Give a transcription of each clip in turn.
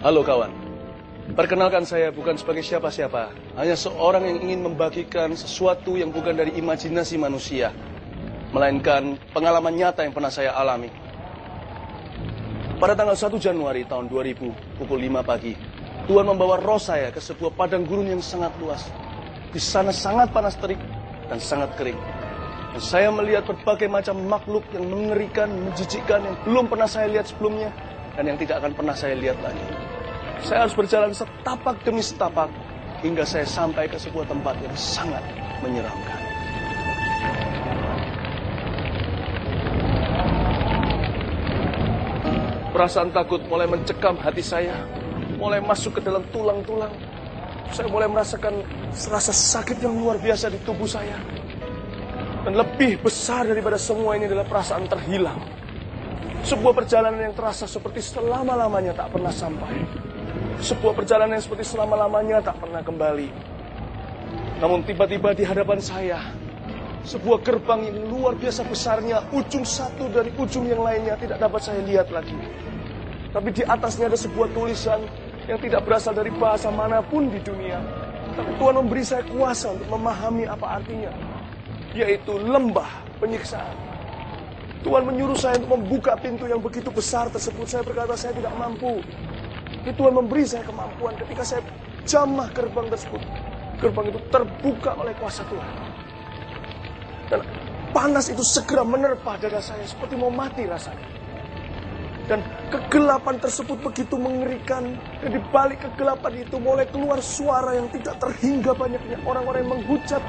Halo kawan, perkenalkan saya bukan sebagai siapa-siapa, hanya seorang yang ingin membagikan sesuatu yang bukan dari imajinasi manusia, melainkan pengalaman nyata yang pernah saya alami. Pada tanggal 1 Januari tahun 2000, pukul 5 pagi, Tuhan membawa roh saya ke sebuah padang gurun yang sangat luas. Di sana sangat panas terik dan sangat kering. Dan saya melihat berbagai macam makhluk yang mengerikan, menjijikkan, yang belum pernah saya lihat sebelumnya, dan yang tidak akan pernah saya lihat lagi. Saya harus berjalan setapak demi setapak, hingga saya sampai ke sebuah tempat yang sangat menyeramkan. Perasaan takut mulai mencekam hati saya, mulai masuk ke dalam tulang-tulang. Saya mulai merasakan rasa sakit yang luar biasa di tubuh saya. Dan lebih besar daripada semua ini adalah perasaan terhilang. Sebuah perjalanan yang terasa seperti selama-lamanya tak pernah sampai. Sebuah perjalanan yang seperti selama-lamanya tak pernah kembali. Namun tiba-tiba di hadapan saya, sebuah gerbang yang luar biasa besarnya, ujung satu dari ujung yang lainnya tidak dapat saya lihat lagi. Tapi di atasnya ada sebuah tulisan yang tidak berasal dari bahasa manapun di dunia. Tapi Tuhan memberi saya kuasa untuk memahami apa artinya, yaitu lembah penyiksaan. Tuhan menyuruh saya untuk membuka pintu yang begitu besar tersebut. Saya berkata saya tidak mampu. Tapi Tuhan memberi saya kemampuan ketika saya jamah gerbang tersebut. Gerbang itu terbuka oleh kuasa Tuhan. Dan panas itu segera menerpa dada saya seperti mau mati rasanya. Dan kegelapan tersebut begitu mengerikan. Dan di balik kegelapan itu mulai keluar suara yang tidak terhingga banyaknya. Orang-orang yang menghujat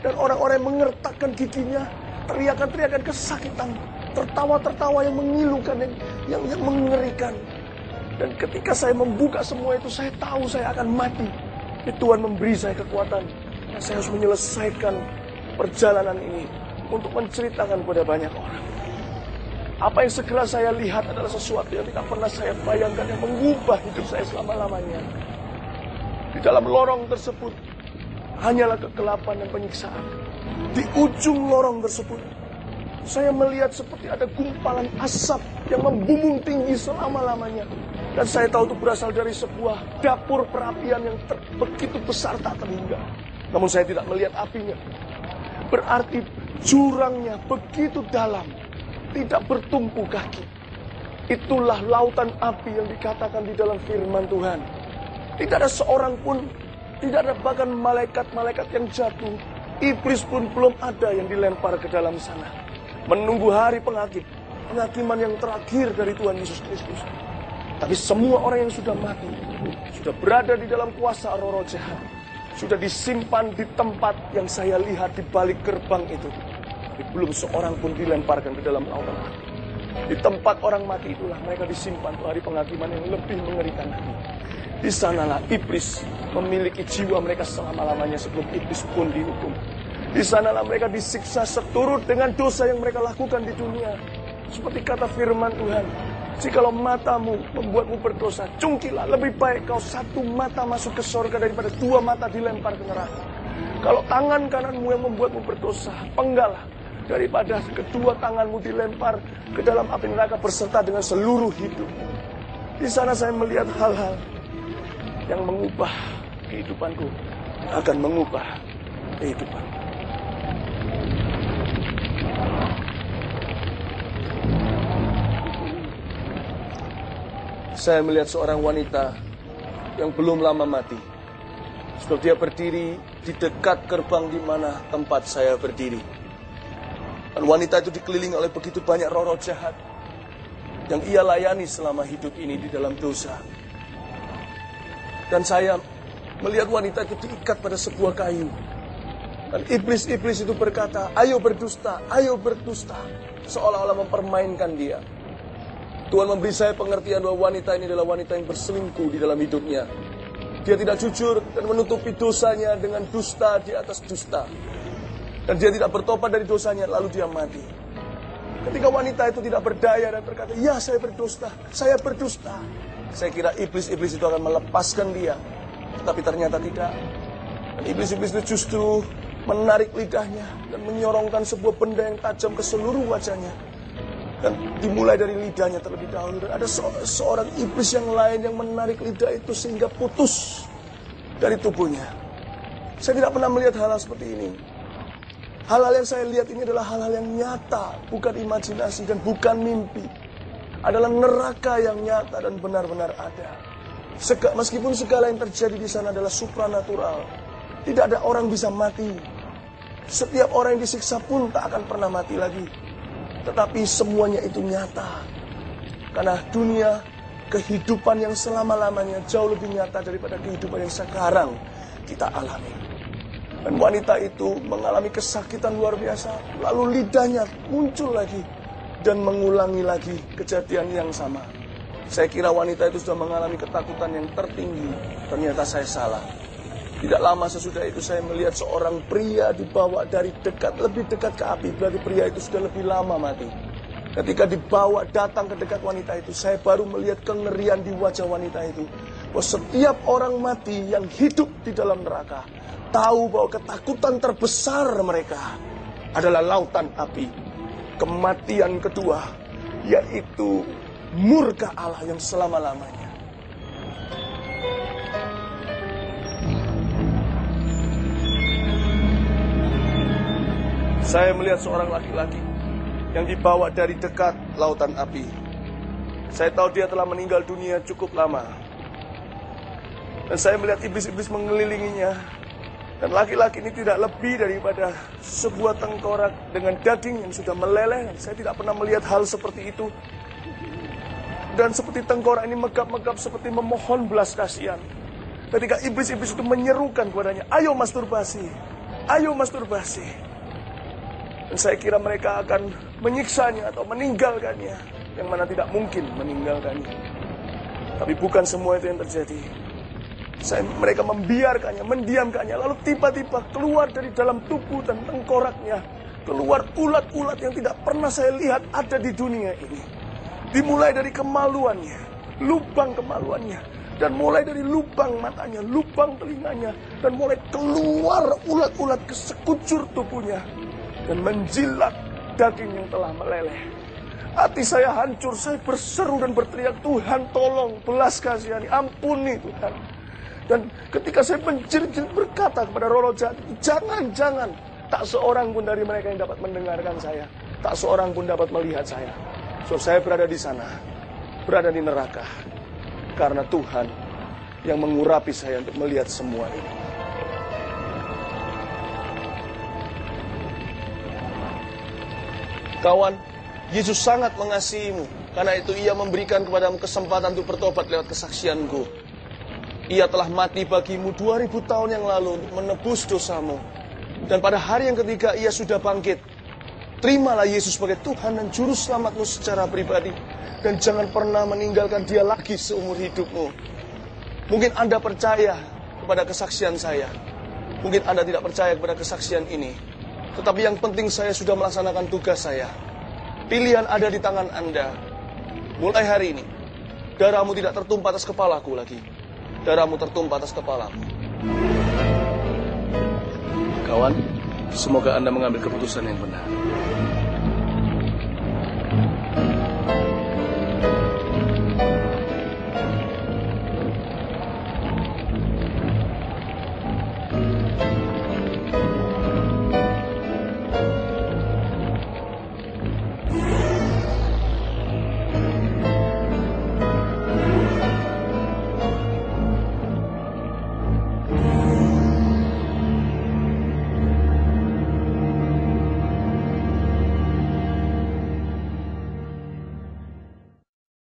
dan orang-orang yang mengertakkan giginya. Teriakan-teriakan kesakitan. Tertawa-tertawa yang mengilukan, yang mengerikan. Dan ketika saya membuka semua itu, saya tahu saya akan mati. Tuhan memberi saya kekuatan. Saya harus menyelesaikan perjalanan ini untuk menceritakan kepada banyak orang. Apa yang segera saya lihat adalah sesuatu yang tidak pernah saya bayangkan, yang mengubah hidup saya selama-lamanya. Di dalam lorong tersebut hanyalah kegelapan dan penyiksaan. Di ujung lorong tersebut saya melihat seperti ada gumpalan asap yang membumbung tinggi selama-lamanya. Dan saya tahu itu berasal dari sebuah dapur perapian yang begitu besar tak terhingga. Namun saya tidak melihat apinya. Berarti jurangnya begitu dalam, tidak bertumpu kaki. Itulah lautan api yang dikatakan di dalam firman Tuhan. Tidak ada seorang pun, tidak ada bahkan malaikat-malaikat yang jatuh. Iblis pun belum ada yang dilempar ke dalam sana. Menunggu hari penghakiman yang terakhir dari Tuhan Yesus Kristus. Tapi semua orang yang sudah mati, sudah berada di dalam kuasa roh-roh jahat, sudah disimpan di tempat yang saya lihat di balik gerbang itu. Tapi belum seorang pun dilemparkan ke dalam lautan api. Di tempat orang mati itulah mereka disimpan untuk hari penghakiman yang lebih mengerikan lagi. Di sanalah iblis memiliki jiwa mereka selama-lamanya sebelum iblis pun dihukum. Di sanalah mereka disiksa seturut dengan dosa yang mereka lakukan di dunia. Seperti kata firman Tuhan, jikalau matamu membuatmu berdosa, cungkilah, lebih baik kau satu mata masuk ke surga daripada dua mata dilempar ke neraka. Kalau tangan kananmu yang membuatmu berdosa, penggalah daripada kedua tanganmu dilempar ke dalam api neraka berserta dengan seluruh hidup. Di sana saya melihat hal-hal yang mengubah kehidupanku, akan mengubah kehidupanku. Saya melihat seorang wanita yang belum lama mati. Sebab dia berdiri di dekat gerbang di mana tempat saya berdiri. Dan wanita itu dikelilingi oleh begitu banyak roh-roh jahat yang ia layani selama hidup ini di dalam dosa. Dan saya melihat wanita itu diikat pada sebuah kayu. Dan iblis-iblis itu berkata, ayo berdusta, seolah-olah mempermainkan dia. Tuhan memberi saya pengertian bahwa wanita ini adalah wanita yang berselingkuh di dalam hidupnya. Dia tidak jujur dan menutupi dosanya dengan dusta di atas dusta. Dan dia tidak bertobat dari dosanya, lalu dia mati. Ketika wanita itu tidak berdaya dan berkata, ya saya berdusta. Saya kira iblis-iblis itu akan melepaskan dia. Tapi ternyata tidak. Dan iblis-iblis itu justru menarik lidahnya dan menyorongkan sebuah benda yang tajam ke seluruh wajahnya. Dan dimulai dari lidahnya terlebih dahulu. Dan ada seorang iblis yang lain yang menarik lidah itu sehingga putus dari tubuhnya. Saya tidak pernah melihat hal-hal seperti ini. Hal-hal yang saya lihat ini adalah hal-hal yang nyata, bukan imajinasi dan bukan mimpi. Adalah neraka yang nyata dan benar-benar ada. Meskipun segala yang terjadi di sana adalah supranatural, tidak ada orang bisa mati. Setiap orang yang disiksa pun tak akan pernah mati lagi. Tetapi semuanya itu nyata. Karena dunia, kehidupan yang selama-lamanya jauh lebih nyata daripada kehidupan yang sekarang kita alami. Dan wanita itu mengalami kesakitan luar biasa. Lalu lidahnya muncul lagi dan mengulangi lagi kejadian yang sama. Saya kira wanita itu sudah mengalami ketakutan yang tertinggi. Ternyata saya salah. Tidak lama sesudah itu saya melihat seorang pria dibawa dari dekat, lebih dekat ke api. Berarti pria itu sudah lebih lama mati. Ketika dibawa datang ke dekat wanita itu, saya baru melihat kengerian di wajah wanita itu. Bahwa setiap orang mati yang hidup di dalam neraka tahu bahwa ketakutan terbesar mereka adalah lautan api. Kematian kedua, yaitu murka Allah yang selama-lamanya. Saya melihat seorang laki-laki yang dibawa dari dekat lautan api. Saya tahu dia telah meninggal dunia cukup lama. Dan saya melihat iblis-iblis mengelilinginya. Dan laki-laki ini tidak lebih daripada sebuah tengkorak dengan daging yang sudah meleleh. Saya tidak pernah melihat hal seperti itu. Dan seperti tengkorak ini megap-megap seperti memohon belas kasihan. Ketika iblis-iblis itu menyerukan kepadanya, ayo masturbasi, ayo masturbasi. Dan saya kira mereka akan menyiksanya atau meninggalkannya. Yang mana tidak mungkin meninggalkannya. Tapi bukan semua itu yang terjadi. Mereka membiarkannya, mendiamkannya. Lalu tiba-tiba keluar dari dalam tubuh dan tengkoraknya. Keluar ulat-ulat yang tidak pernah saya lihat ada di dunia ini. Dimulai dari kemaluannya, lubang kemaluannya. Dan mulai dari lubang matanya, lubang telinganya. Dan mulai keluar ulat-ulat ke sekujur tubuhnya. Dan menjilat daging yang telah meleleh. Hati saya hancur, saya berseru dan berteriak, Tuhan tolong, belas kasihani, ampuni Tuhan. Dan ketika saya menjerit-jerit berkata kepada roh-roh jahat, jangan, tak seorang pun dari mereka yang dapat mendengarkan saya. Tak seorang pun dapat melihat saya. So, saya berada di sana, berada di neraka. Karena Tuhan yang mengurapi saya untuk melihat semua ini. Kawan, Yesus sangat mengasihimu. Karena itu ia memberikan kepadamu kesempatan untuk bertobat lewat kesaksianku. Ia telah mati bagimu 2000 tahun yang lalu untuk menebus dosamu. Dan pada hari yang ketiga ia sudah bangkit. Terimalah Yesus sebagai Tuhan dan Juru Selamatmu secara pribadi. Dan jangan pernah meninggalkan dia lagi seumur hidupmu. Mungkin Anda percaya kepada kesaksian saya. Mungkin Anda tidak percaya kepada kesaksian ini. Tetapi yang penting saya sudah melaksanakan tugas saya. Pilihan ada di tangan Anda. Mulai hari ini, darahmu tidak tertumpah atas kepalaku lagi. Darahmu tertumpah atas kepalamu. Kawan, semoga Anda mengambil keputusan yang benar.